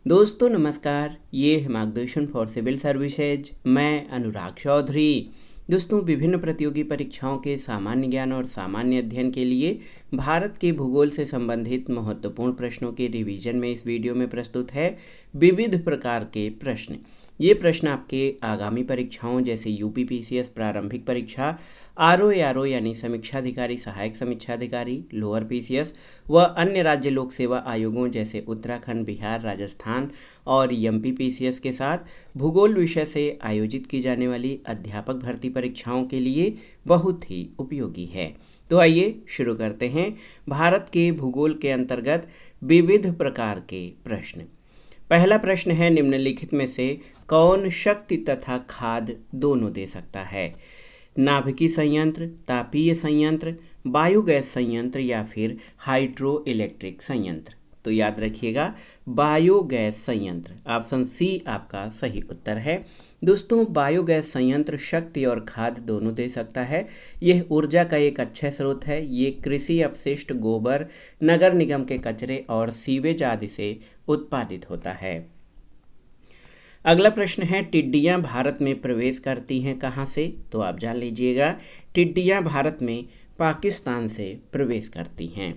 दोस्तों नमस्कार, ये है मार्गदर्शन फॉर सिविल सर्विसेज। मैं अनुराग चौधरी। दोस्तों, विभिन्न प्रतियोगी परीक्षाओं के सामान्य ज्ञान और सामान्य अध्ययन के लिए भारत के भूगोल से संबंधित महत्वपूर्ण प्रश्नों के रिवीजन में इस वीडियो में प्रस्तुत है विविध प्रकार के प्रश्न। ये प्रश्न आपके आगामी परीक्षाओं जैसे यूपीपीसीएस प्रारंभिक परीक्षा, आरओ यानी समीक्षाधिकारी सहायक समीक्षाधिकारी, लोअर पीसीएस व अन्य राज्य लोक सेवा आयोगों जैसे उत्तराखंड, बिहार, राजस्थान और एमपीपीसीएस के साथ भूगोल विषय से आयोजित की जाने वाली अध्यापक भर्ती परीक्षाओं के लिए बहुत ही उपयोगी है। तो आइए शुरू करते हैं भारत के भूगोल के अंतर्गत विविध प्रकार के प्रश्न। पहला प्रश्न है, निम्नलिखित में से कौन शक्ति तथा खाद दोनों दे सकता है? नाभिकीय संयंत्र, तापीय संयंत्र, बायोगैस संयंत्र या फिर हाइड्रो इलेक्ट्रिक संयंत्र। तो याद रखिएगा बायोगैस संयंत्र, ऑप्शन सी आपका सही उत्तर है। दोस्तों, बायोगैस संयंत्र शक्ति और खाद दोनों दे सकता है। यह ऊर्जा का एक अच्छा स्रोत है। ये कृषि अपशिष्ट, गोबर, नगर निगम के कचरे और सीवेज आदि से उत्पादित होता है। अगला प्रश्न है, टिड्डियां भारत में प्रवेश करती हैं कहाँ से? तो आप जान लीजिएगा, टिड्डियां भारत में पाकिस्तान से प्रवेश करती हैं।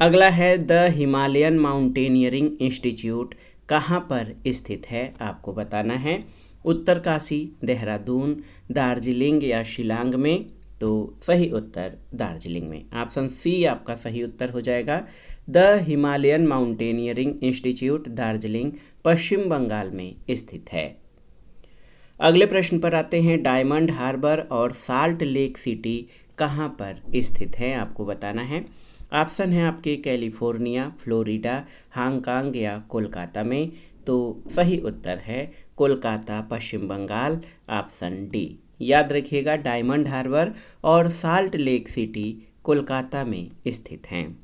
अगला है, द हिमालयन माउंटेनियरिंग इंस्टीट्यूट कहाँ पर स्थित है? आपको बताना है। उत्तरकाशी, देहरादून, दार्जिलिंग या शिलांग में? तो सही उत्तर दार्जिलिंग में, ऑप्शन सी आपका सही उत्तर हो जाएगा। The Himalayan Mountaineering Institute Darjeeling Paschim Bengal में स्थित है। अगले प्रश्न पर आते हैं, डायमंड हार्बर और साल्ट लेक सिटी कहाँ पर स्थित है? आपको बताना है। ऑप्शन है आपके कैलिफोर्निया, फ्लोरिडा, हांगकांग या कोलकाता में। तो सही उत्तर है कोलकाता, पश्चिम बंगाल, ऑप्शन डी। याद रखिएगा, डायमंड हार्बर और साल्ट लेक सिटी कोलकाता में स्थित हैं।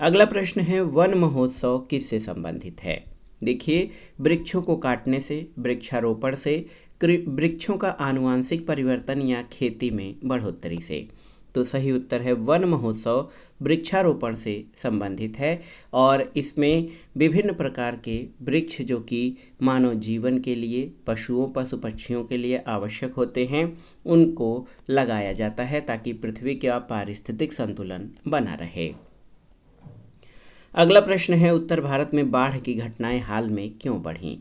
अगला प्रश्न है, वन महोत्सव किससे संबंधित है? देखिए, वृक्षों को काटने से, वृक्षारोपण से, वृक्षों का आनुवांशिक परिवर्तन या खेती में बढ़ोतरी से। तो सही उत्तर है वन महोत्सव वृक्षारोपण से संबंधित है और इसमें विभिन्न प्रकार के वृक्ष जो कि मानव जीवन के लिए, पशुओं, पशु पक्षियों के लिए आवश्यक होते हैं, उनको लगाया जाता है ताकि पृथ्वी का पारिस्थितिक संतुलन बना रहे। अगला प्रश्न है, उत्तर भारत में बाढ़ की घटनाएं हाल में क्यों बढ़ीं?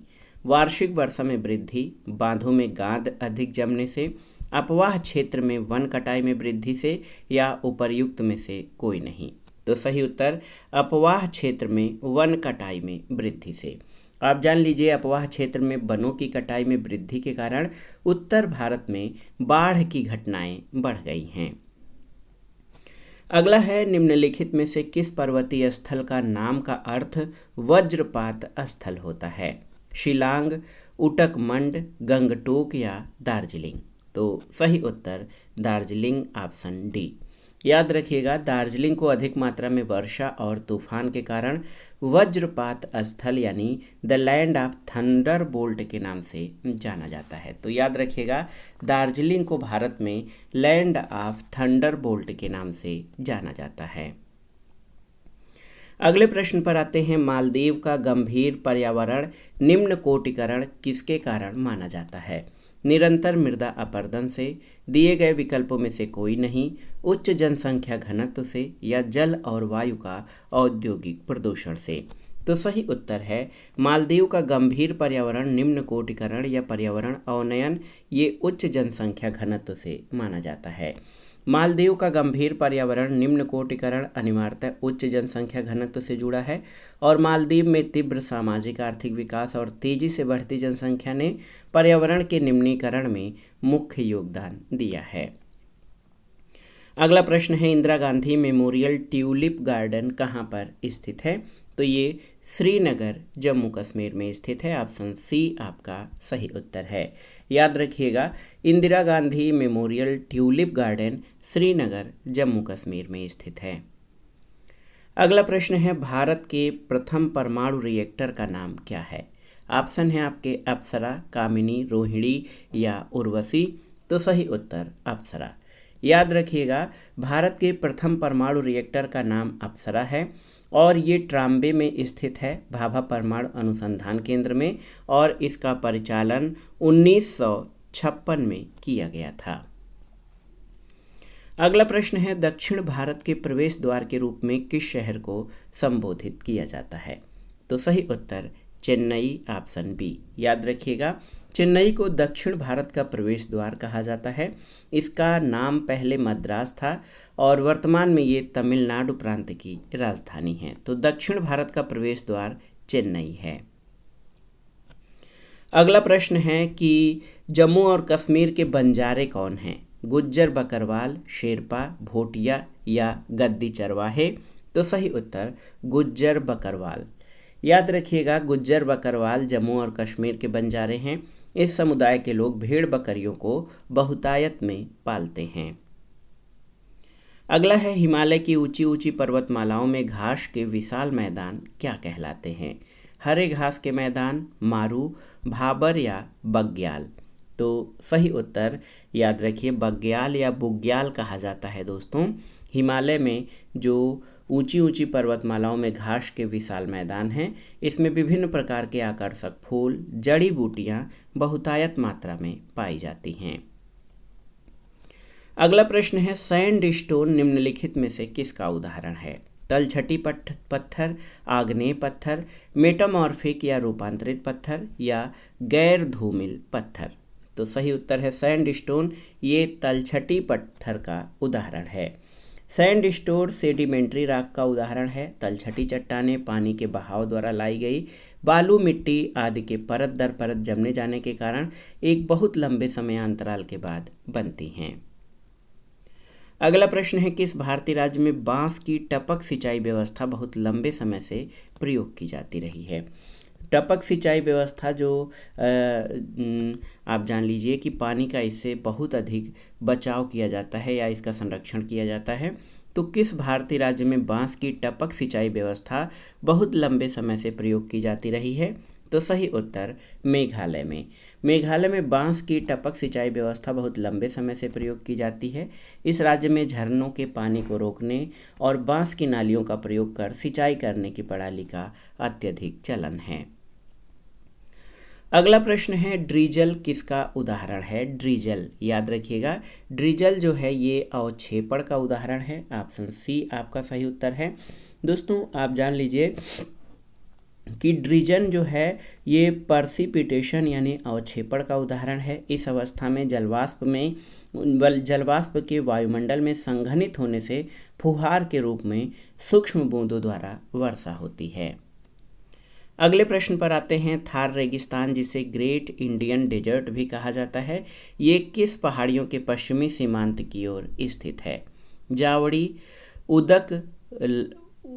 वार्षिक वर्षा में वृद्धि, बांधों में गाद अधिक जमने से, अपवाह क्षेत्र में वन कटाई में वृद्धि से या उपर्युक्त में से कोई नहीं। तो सही उत्तर अपवाह क्षेत्र में वन कटाई में वृद्धि से। आप जान लीजिए, अपवाह क्षेत्र में वनों की कटाई में वृद्धि के कारण उत्तर भारत में बाढ़ की घटनाएं बढ़ गई हैं। अगला है, निम्नलिखित में से किस पर्वतीय स्थल का नाम का अर्थ वज्रपात स्थल होता है? शिलांग, उटकमंड, गंगटोक या दार्जिलिंग? तो सही उत्तर दार्जिलिंग, ऑप्शन डी। याद रखिएगा, दार्जिलिंग को अधिक मात्रा में वर्षा और तूफान के कारण वज्रपात स्थल यानी द लैंड ऑफ थंडरबोल्ट के नाम से जाना जाता है। तो याद रखिएगा, दार्जिलिंग को भारत में लैंड ऑफ थंडरबोल्ट के नाम से जाना जाता है। अगले प्रश्न पर आते हैं, मालदीव का गंभीर पर्यावरण निम्न कोटिकरण किसके कारण माना जाता है? निरंतर मृदा अपरदन से, दिए गए विकल्पों में से कोई नहीं, उच्च जनसंख्या घनत्व से या जल और वायु का औद्योगिक प्रदूषण से। तो सही उत्तर है मालदीव का गंभीर पर्यावरण निम्न कोटिकरण या पर्यावरण अवनयन, ये उच्च जनसंख्या घनत्व से माना जाता है। मालदीव का गंभीर पर्यावरण निम्न कोटिकरण अनिवार्यतः उच्च जनसंख्या घनत्व से जुड़ा है और मालदीव में तीव्र सामाजिक आर्थिक विकास और तेजी से बढ़ती जनसंख्या ने पर्यावरण के निम्नीकरण में मुख्य योगदान दिया है। अगला प्रश्न है, Indira Gandhi memorial tulip garden कहाँ पर स्थित है? तो ये श्रीनगर, जम्मू कश्मीर में स्थित है। ऑप्शन सी आपका सही उत्तर है। याद रखिएगा, Indira Gandhi memorial tulip garden Srinagar, Jammu Kashmir में स्थित है। अगला प्रश्न है, भारत के प्रथम परमाणु रिएक्टर का नाम क्या है? ऑप्शन है आपके अप्सरा, कामिनी, रोहिणी या उर्वशी। तो सही उत्तर अप्सरा। याद रखिएगा, भारत के प्रथम परमाणु रिएक्टर का नाम अप्सरा है और ये ट्राम्बे में स्थित है, भाभा परमाणु अनुसंधान केंद्र में, और इसका परिचालन 1956 में किया गया था। अगला प्रश्न है, दक्षिण भारत के प्रवेश द्वार के रूप में किस शहर को संबोधित किया जाता है? तो सही उत्तर चेन्नई, ऑप्शन बी। याद रखिएगा, चेन्नई को दक्षिण भारत का प्रवेश द्वार कहा जाता है। इसका नाम पहले मद्रास था और वर्तमान में ये तमिलनाडु प्रांत की राजधानी है। तो दक्षिण भारत का प्रवेश द्वार चेन्नई है। अगला प्रश्न है कि जम्मू और कश्मीर के बंजारे कौन हैं? गुज्जर, बकरवाल, शेरपा, भोटिया या गद्दी चरवाहे? तो सही उत्तर गुज्जर बकरवाल। याद रखिएगा, गुज्जर बकरवाल जम्मू और कश्मीर के बंजारे हैं। इस समुदाय के लोग भेड़ बकरियों को बहुतायत में पालते हैं। अगला है, हिमालय की ऊंची ऊंची पर्वतमालाओं में घास के विशाल मैदान क्या कहलाते हैं? हरे घास के मैदान, मारू, भाबर या बग्याल? तो सही उत्तर याद रखिए बग्याल या बुग्याल कहा जाता है। दोस्तों, हिमालय में जो ऊंची ऊंची पर्वतमालाओं में घास के विशाल मैदान हैं, इसमें विभिन्न प्रकार के आकर्षक फूल, जड़ी बूटियां बहुतायत मात्रा में पाई जाती हैं। अगला प्रश्न है, सैंडस्टोन निम्नलिखित में से किसका उदाहरण है? तलछटी पत्थर, आग्नेय पत्थर, मेटामॉर्फिक या रूपांतरित पत्थर या गैर धूमिल पत्थर? तो सही उत्तर है सैंडस्टोन, ये तलछटी पत्थर का उदाहरण है। सैंडस्टोन सेडिमेंट्री रॉक का उदाहरण है। तलछटी चट्टानें पानी के बहाव द्वारा लाई गई बालू, मिट्टी आदि के परत दर परत जमने जाने के कारण एक बहुत लंबे समयांतराल के बाद बनती हैं। अगला प्रश्न है, किस भारतीय राज्य में बांस की टपक सिंचाई व्यवस्था बहुत लंबे समय से प्रयोग की जाती रही है? टपक सिंचाई व्यवस्था जो आप जान लीजिए कि पानी का इससे बहुत अधिक बचाव किया जाता है या इसका संरक्षण किया जाता है। तो किस भारतीय राज्य में बांस की टपक सिंचाई व्यवस्था बहुत लंबे समय से प्रयोग की जाती रही है? तो सही उत्तर मेघालय में। मेघालय में बांस की टपक सिंचाई व्यवस्था बहुत लंबे समय से प्रयोग की जाती है। इस राज्य में झरनों के पानी को रोकने और बांस की नालियों का प्रयोग कर सिंचाई करने की प्रणाली का अत्यधिक चलन है। अगला प्रश्न है, ड्रीजल किसका उदाहरण है? ड्रीजल, याद रखिएगा, ड्रीजल जो है ये अवक्षेपण का उदाहरण है। ऑप्शन सी आपका सही उत्तर है। दोस्तों, आप जान लीजिए कि ड्रीजन जो है ये पर्सिपिटेशन यानी अवक्षेपण का उदाहरण है। इस अवस्था में जलवाष्प के वायुमंडल में संघनित होने से फुहार के रूप में सूक्ष्म बूंदों द्वारा वर्षा होती है। अगले प्रश्न पर आते हैं, थार रेगिस्तान जिसे ग्रेट इंडियन डेजर्ट भी कहा जाता है, ये किस पहाड़ियों के पश्चिमी सीमांत की ओर स्थित है? जावड़ी,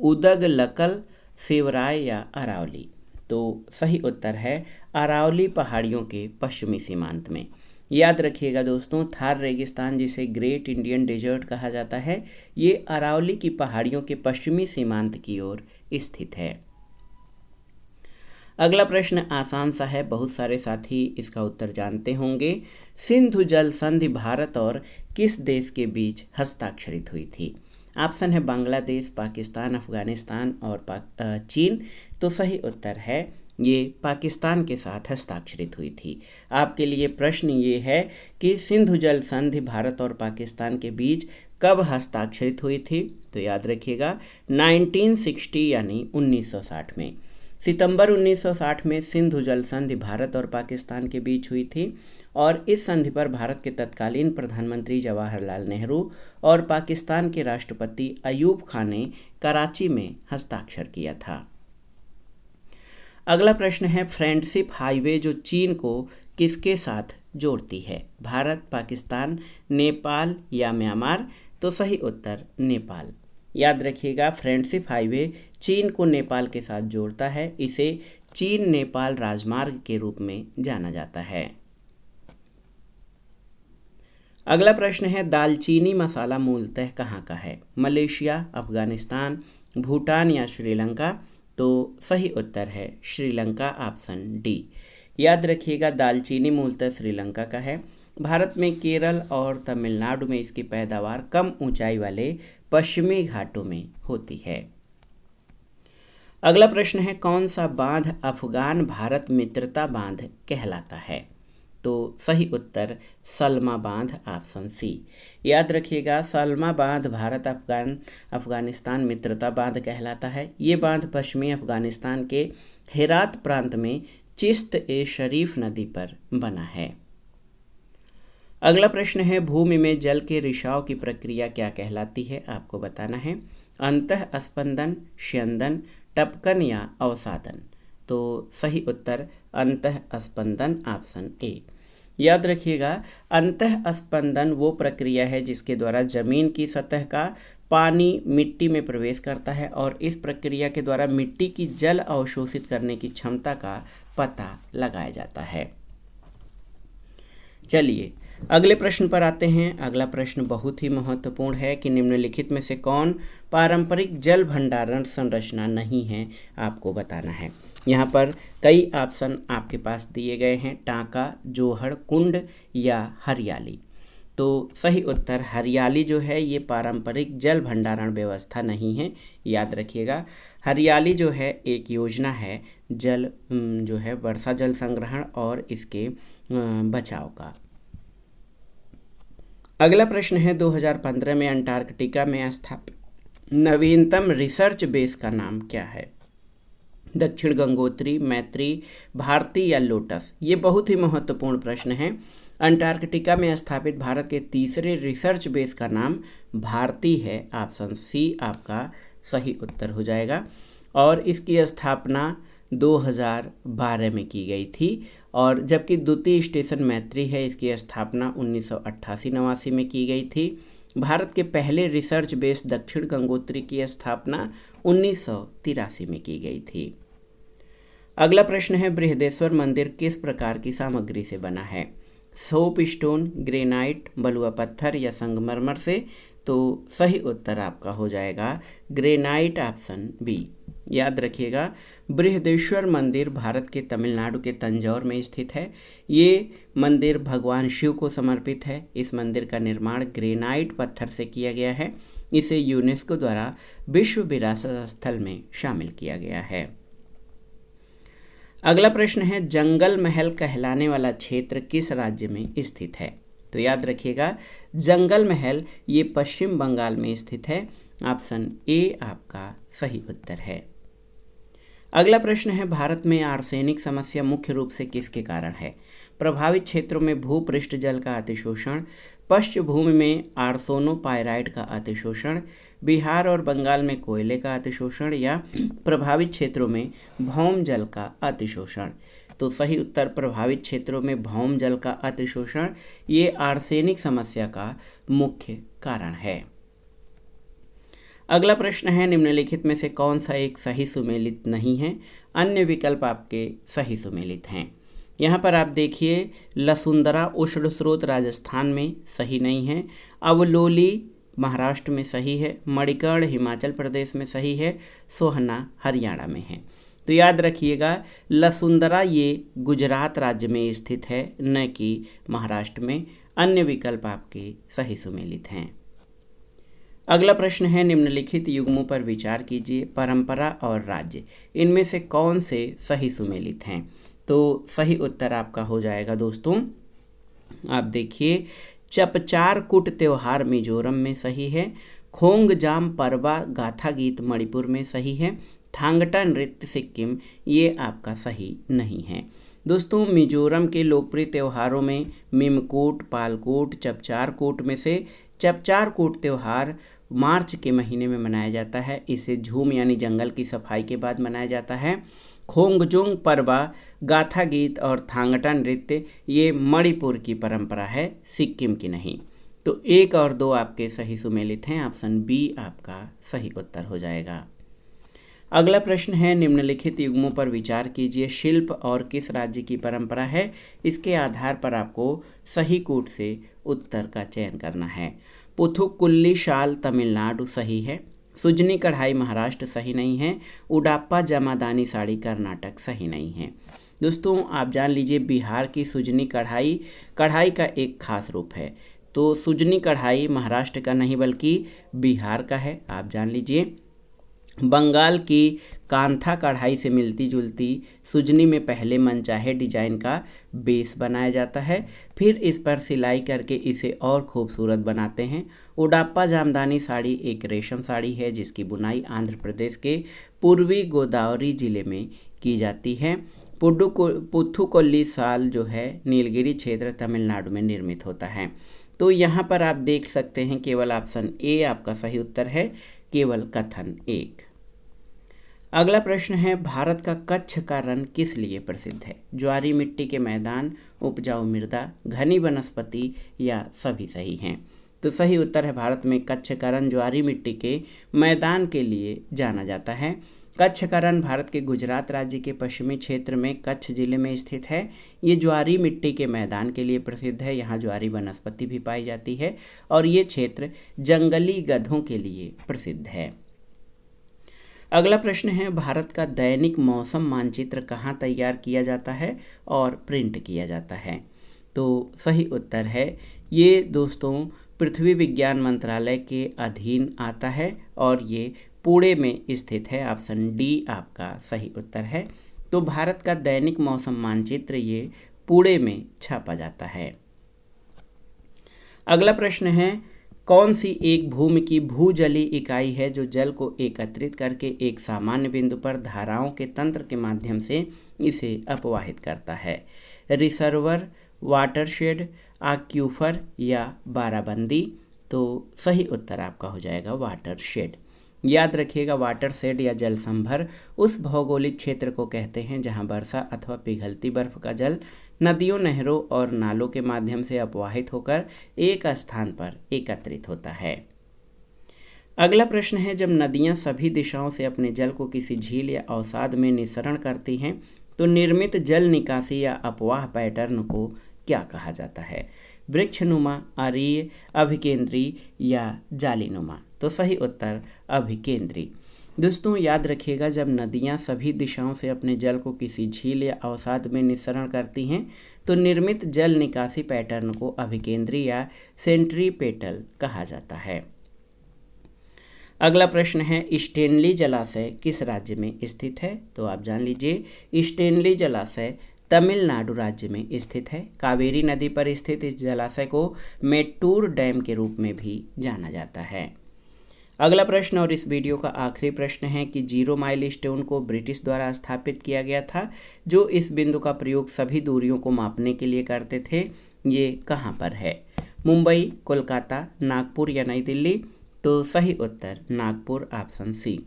उदगलकल, शिवराय या अरावली? तो सही उत्तर है अरावली पहाड़ियों के पश्चिमी सीमांत में। याद रखिएगा दोस्तों, थार रेगिस्तान जिसे ग्रेट इंडियन डेजर्ट कहा जाता है, ये अरावली की पहाड़ियों के पश्चिमी सीमांत की ओर स्थित है। अगला प्रश्न आसान सा है, बहुत सारे साथी इसका उत्तर जानते होंगे। सिंधु जल संधि भारत और किस देश के बीच हस्ताक्षरित हुई थी? ऑप्शन है बांग्लादेश, पाकिस्तान, अफगानिस्तान और चीन। तो सही उत्तर है ये पाकिस्तान के साथ हस्ताक्षरित हुई थी। आपके लिए प्रश्न ये है कि सिंधु जल संधि भारत और पाकिस्तान के बीच कब हस्ताक्षरित हुई थी? तो याद रखिएगा 1960 यानी 1960 में। सितंबर 1960 में सिंधु जल संधि भारत और पाकिस्तान के बीच हुई थी और इस संधि पर भारत के तत्कालीन प्रधानमंत्री जवाहरलाल नेहरू और पाकिस्तान के राष्ट्रपति अयूब खान ने कराची में हस्ताक्षर किया था। अगला प्रश्न है, फ्रेंडशिप हाईवे जो चीन को किसके साथ जोड़ती है? भारत, पाकिस्तान, नेपाल या म्यांमार? तो सही उत्तर नेपाल। याद रखिएगा, फ्रेंडशिप हाईवे चीन को नेपाल के साथ जोड़ता है। इसे चीन नेपाल राजमार्ग के रूप में जाना जाता है। अगला प्रश्न है, दालचीनी मसाला मूलतः कहाँ का है? मलेशिया, अफगानिस्तान, भूटान या श्रीलंका? तो सही उत्तर है श्रीलंका, ऑप्शन डी। याद रखिएगा, दालचीनी मूलतः श्रीलंका का है। भारत में केरल और तमिलनाडु में इसकी पैदावार कम ऊंचाई वाले पश्चिमी घाटों में होती है। अगला प्रश्न है, कौन सा बांध अफगान भारत मित्रता बांध कहलाता है? तो सही उत्तर सलमा बांध, ऑप्शन सी। याद रखिएगा, सलमा बांध भारत अफगानिस्तान मित्रता बांध कहलाता है। ये बांध पश्चिमी अफगानिस्तान के हेरात प्रांत में चिश्त ए शरीफ नदी पर बना है। अगला प्रश्न है, भूमि में जल के रिसाव की प्रक्रिया क्या कहलाती है? आपको बताना है। अंतः स्पंदन, स्यंदन, टपकन या अवसादन? तो सही उत्तर अंतः स्पंदन, ऑप्शन ए। याद रखिएगा, अंतः स्पंदन वो प्रक्रिया है जिसके द्वारा जमीन की सतह का पानी मिट्टी में प्रवेश करता है और इस प्रक्रिया के द्वारा मिट्टी की जल अवशोषित करने की क्षमता का पता लगाया जाता है। चलिए अगले प्रश्न पर आते हैं। अगला प्रश्न बहुत ही महत्वपूर्ण है कि निम्नलिखित में से कौन पारंपरिक जल भंडारण संरचना नहीं है? आपको बताना है। यहाँ पर कई ऑप्शन आपके पास दिए गए हैं, टाँका, जोहड़, कुंड या हरियाली। तो सही उत्तर हरियाली जो है ये पारंपरिक जल भंडारण व्यवस्था नहीं है। याद रखिएगा, हरियाली जो है एक योजना है जल जो है वर्षा जल संग्रहण और इसके बचाव का। अगला प्रश्न है, 2015 में अंटार्कटिका में स्थापित नवीनतम रिसर्च बेस का नाम क्या है? दक्षिण गंगोत्री, मैत्री, भारती या लोटस? ये बहुत ही महत्वपूर्ण प्रश्न है। अंटार्कटिका में स्थापित भारत के तीसरे रिसर्च बेस का नाम भारती है, ऑप्शन सी आपका सही उत्तर हो जाएगा। और इसकी स्थापना 2012 में की गई थी और जबकि द्वितीय स्टेशन मैत्री है, इसकी स्थापना 1988-89 में की गई थी। भारत के पहले रिसर्च बेस दक्षिण गंगोत्री की स्थापना 1983 में की गई थी। अगला प्रश्न है, बृहदेश्वर मंदिर किस प्रकार की सामग्री से बना है? सोप स्टोन, ग्रेनाइट, बलुआ पत्थर या संगमरमर से? तो सही उत्तर आपका हो जाएगा ग्रेनाइट, ऑप्शन बी। याद रखिएगा, बृहदेश्वर मंदिर भारत के तमिलनाडु के तंजौर में स्थित है। ये मंदिर भगवान शिव को समर्पित है। इस मंदिर का निर्माण ग्रेनाइट पत्थर से किया गया है। इसे यूनेस्को द्वारा विश्व विरासत स्थल में शामिल किया गया है। अगला प्रश्न है, जंगल महल कहलाने वाला क्षेत्र किस राज्य में स्थित है? तो याद रखिएगा, जंगल महल ये पश्चिम बंगाल में स्थित है, ऑप्शन ए आपका सही उत्तर है। अगला प्रश्न है, भारत में आर्सेनिक समस्या मुख्य रूप से किसके कारण है? प्रभावित क्षेत्रों में भूपृष्ठ जल का अतिशोषण, पश्चिमभूमि में आर्सेनोपाइराइट का अतिशोषण, बिहार और बंगाल में कोयले का अतिशोषण या प्रभावित क्षेत्रों में भौम जल का अतिशोषण? तो सही उत्तर प्रभावित क्षेत्रों में भौम जल का अतिशोषण ये आर्सेनिक समस्या का मुख्य कारण है। अगला प्रश्न है, निम्नलिखित में से कौन सा एक सही सुमेलित नहीं है? अन्य विकल्प आपके सही सुमेलित हैं। यहाँ पर आप देखिए, लसुंदरा उष्ण स्रोत राजस्थान में सही नहीं है, अवलोली महाराष्ट्र में सही है, मणिकर्ण हिमाचल प्रदेश में सही है, सोहना हरियाणा में है। तो याद रखिएगा, लसुंदरा ये गुजरात राज्य में स्थित है, न कि महाराष्ट्र में। अन्य विकल्प आपके सही सुमेलित हैं। अगला प्रश्न है, निम्नलिखित युग्मों पर विचार कीजिए। परंपरा और राज्य, इनमें से कौन से सही सुमेलित हैं? तो सही उत्तर आपका हो जाएगा दोस्तों, आप देखिए, चपचार कुट त्योहार मिजोरम में सही है, खोंगजाम परवा गाथा गीत मणिपुर में सही है, थांगटा नृत्य सिक्किम ये आपका सही नहीं है। दोस्तों, मिजोरम के लोकप्रिय त्योहारों में मिमकोट, पालकोट, चपचार कोट में से चपचार कोट त्यौहार मार्च के महीने में मनाया जाता है। इसे झूम यानी जंगल की सफाई के बाद मनाया जाता है। खोंगजोंग परवा, गाथा गीत और थांगटा नृत्य ये मणिपुर की परंपरा है, सिक्किम की नहीं। तो 1 और 2 आपके सही सुमेलित हैं, ऑप्शन बी आपका सही उत्तर हो जाएगा। अगला प्रश्न है, निम्नलिखित युग्मों पर विचार कीजिए। शिल्प और किस राज्य की परंपरा है? इसके आधार पर आपको सही कूट से उत्तर का चयन करना है। पुथुकुल्ली शाल तमिलनाडु सही है, सुजनी कढ़ाई महाराष्ट्र सही नहीं है, उडाप्पा जमादानी साड़ी कर्नाटक सही नहीं है। दोस्तों, आप जान लीजिए, बिहार की सुजनी कढ़ाई का एक खास रूप है। तो सुजनी कढ़ाई महाराष्ट्र का नहीं बल्कि बिहार का है, आप जान लीजिए। बंगाल की कांथा कढ़ाई से मिलती जुलती सुजनी में पहले मनचाहे डिजाइन का बेस बनाया जाता है, फिर इस पर सिलाई करके इसे और खूबसूरत बनाते हैं। उडाप्पा जामदानी साड़ी एक रेशम साड़ी है जिसकी बुनाई आंध्र प्रदेश के पूर्वी गोदावरी जिले में की जाती है। पुथुकोल्ली शाल जो है नीलगिरी क्षेत्र तमिलनाडु में निर्मित होता है। तो यहाँ पर आप देख सकते हैं केवल ऑप्शन ए आपका सही उत्तर है, केवल कथन एक। अगला प्रश्न है, भारत का कच्छ का रण किस लिए प्रसिद्ध है? ज्वारी मिट्टी के मैदान, उपजाऊ मृदा, घनी वनस्पति या सभी सही हैं? तो सही उत्तर है, भारत में कच्छ का रण ज्वारी मिट्टी के मैदान के लिए जाना जाता है। कच्छ का रण भारत के गुजरात राज्य के पश्चिमी क्षेत्र में कच्छ जिले में स्थित है। ये ज्वारी मिट्टी के मैदान के लिए प्रसिद्ध है। यहाँ ज्वारी वनस्पति भी पाई जाती है और ये क्षेत्र जंगली गधों के लिए प्रसिद्ध है। अगला प्रश्न है, भारत का दैनिक मौसम मानचित्र कहाँ तैयार किया जाता है और प्रिंट किया जाता है? तो सही उत्तर है, ये दोस्तों पृथ्वी विज्ञान मंत्रालय के अधीन आता है और ये पुणे में स्थित है। ऑप्शन डी आपका सही उत्तर है। तो भारत का दैनिक मौसम मानचित्र ये पुणे में छापा जाता है। अगला प्रश्न है, कौन सी एक भूमि की भूजलीय इकाई है जो जल को एकत्रित करके एक सामान्य बिंदु पर धाराओं के तंत्र के माध्यम से इसे अपवाहित करता है? रिसर्वर, वाटरशेड, आक्यूफर या बाराबंदी? तो सही उत्तर आपका हो जाएगा वाटरशेड। याद रखिएगा, वाटरशेड या जल संभर उस भौगोलिक क्षेत्र को कहते हैं जहां वर्षा अथवा पिघलती बर्फ का जल नदियों, नहरों और नालों के माध्यम से अपवाहित होकर एक स्थान पर एकत्रित होता है। अगला प्रश्न है, जब नदियां सभी दिशाओं से अपने जल को किसी झील या अवसाद में निस्सरण करती हैं तो निर्मित जल निकासी या अपवाह पैटर्न को क्या कहा जाता है? वृक्षनुमा, अरीय, अभिकेंद्री या जालीनुमा? तो सही उत्तर अभिकेंद्री। दोस्तों याद रखिएगा, जब नदियां सभी दिशाओं से अपने जल को किसी झील या अवसाद में निस्सरण करती हैं तो निर्मित जल निकासी पैटर्न को अभिकेंद्री या सेंट्रीपेटल कहा जाता है। अगला प्रश्न है, स्टेनली जलाशय किस राज्य में स्थित है? तो आप जान लीजिए, स्टेनली जलाशय तमिलनाडु राज्य में स्थित है। कावेरी नदी पर स्थित इस जलाशय को मेट्टूर डैम के रूप में भी जाना जाता है। अगला प्रश्न और इस वीडियो का आखिरी प्रश्न है कि 0 माइल स्टोन को ब्रिटिश द्वारा स्थापित किया गया था, जो इस बिंदु का प्रयोग सभी दूरियों को मापने के लिए करते थे। ये कहाँ पर है? मुंबई, कोलकाता, नागपुर या नई दिल्ली? तो सही उत्तर Nagpur, option C.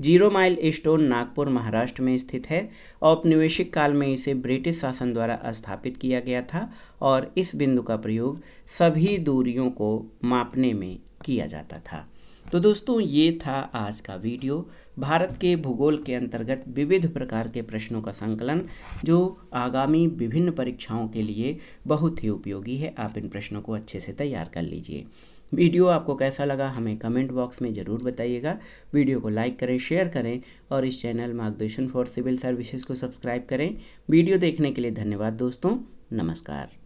0 milestone Nagpur Maharashtra में स्थित है। औपनिवेशिक काल में इसे ब्रिटिश शासन द्वारा स्थापित किया गया था और इस बिंदु का प्रयोग सभी दूरियों को मापने में किया जाता था। तो दोस्तों ये था आज का वीडियो, भारत के भूगोल के अंतर्गत विविध प्रकार के प्रश्नों का संकलन जो आगामी विभिन्न परीक्षाओं के लिए बहुत ही उपयोगी है। आप इन प्रश्नों को अच्छे से तैयार कर लीजिए। वीडियो आपको कैसा लगा हमें कमेंट बॉक्स में ज़रूर बताइएगा। वीडियो को लाइक करें, शेयर करें और इस चैनल मार्गदर्शन फॉर सिविल सर्विसेज को सब्सक्राइब करें। वीडियो देखने के लिए धन्यवाद दोस्तों, नमस्कार।